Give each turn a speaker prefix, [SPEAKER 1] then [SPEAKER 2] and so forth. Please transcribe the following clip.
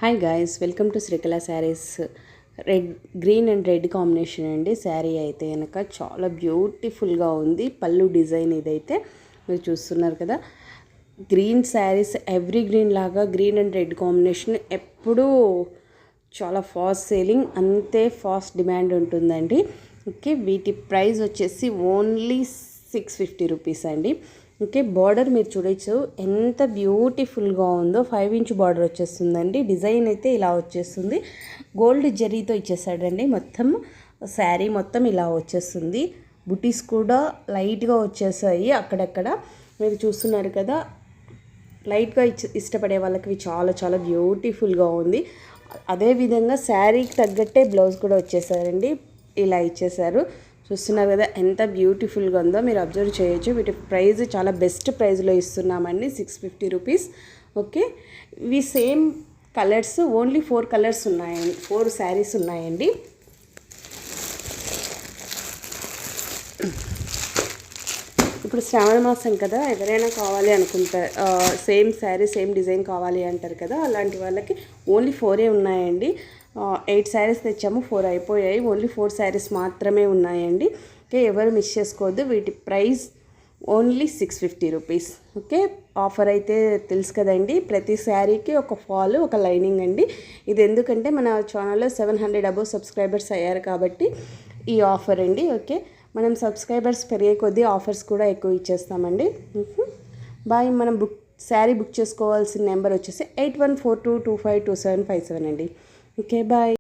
[SPEAKER 1] Hi guys, welcome to Srikala saris. Green and red combination అండి. శారీ అయితే కనుక చాలా బ్యూటిఫుల్గా ఉంది. పళ్ళు డిజైన్ ఇదైతే మీరు చూస్తున్నారు కదా. గ్రీన్ శారీస్ ఎవ్రీ గ్రీన్ లాగా గ్రీన్ అండ్ రెడ్ కాంబినేషన్ ఎప్పుడూ చాలా ఫాస్ట్ సేలింగ్, అంతే ఫాస్ట్ డిమాండ్ ఉంటుందండి. ఓకే, వీటి ప్రైస్ వచ్చేసి ఓన్లీ 650 రూపీస్ అండి. ఓకే, బార్డర్ మీరు చూడొచ్చు ఎంత బ్యూటిఫుల్గా ఉందో. 5 ఇంచ్ బార్డర్ వచ్చేస్తుందండి. డిజైన్ అయితే ఇలా వచ్చేస్తుంది. గోల్డ్ జరీతో ఇచ్చేసాడండి. మొత్తం శారీ మొత్తం ఇలా వచ్చేస్తుంది. బుటీస్ కూడా లైట్గా వచ్చేసాయి అక్కడక్కడ. మీరు చూస్తున్నారు కదా, లైట్గా ఇష్టపడే వాళ్ళకి చాలా చాలా బ్యూటిఫుల్గా ఉంది. అదేవిధంగా శారీకి తగ్గట్టే బ్లౌజ్ కూడా వచ్చేసారండి. ఇలా ఇచ్చేసారు. చూస్తున్నారు కదా ఎంత బ్యూటిఫుల్గా ఉందో. మీరు అబ్జర్వ్ చేయొచ్చు. వీటి ప్రైస్ చాలా బెస్ట్ ప్రైస్లో ఇస్తున్నామండి, 650 రూపీస్. ఓకే, ఇవి సేమ్ కలర్స్, ఓన్లీ 4 కలర్స్ ఉన్నాయండి, 4 శారీస్ ఉన్నాయండి. ఇప్పుడు శ్రావణ మాసం కదా, ఎవరైనా కావాలి అనుకుంటారు, సేమ్ శారీ సేమ్ డిజైన్ కావాలి అంటారు కదా, అలాంటి వాళ్ళకి ఓన్లీ 4 ఉన్నాయండి. 8 శారీస్ తెచ్చాము, 4 అయిపోయాయి. ఓన్లీ 4 శారీస్ మాత్రమే ఉన్నాయండి. ఓకే, ఎవరు మిస్ చేసుకోవద్దు. వీటి price only 650 rupees. Okay, offer అయితే తెలుసు కదండి. ప్రతి శారీకి ఒక ఫాల్, ఒక లైనింగ్ అండి. ఇది ఎందుకంటే మన ఛానల్లో 700 అబోవ్ సబ్స్క్రైబర్స్ అయ్యారు కాబట్టి ఈ ఆఫర్ అండి. ఓకే, మనం సబ్స్క్రైబర్స్ పెరిగే కొద్దీ ఆఫర్స్ కూడా ఎక్కువ ఇచ్చేస్తామండి. బాయ్. మనం శారీ బుక్ చేసుకోవాల్సిన నెంబర్ వచ్చేసి 8142252757 అండి. Okay, bye.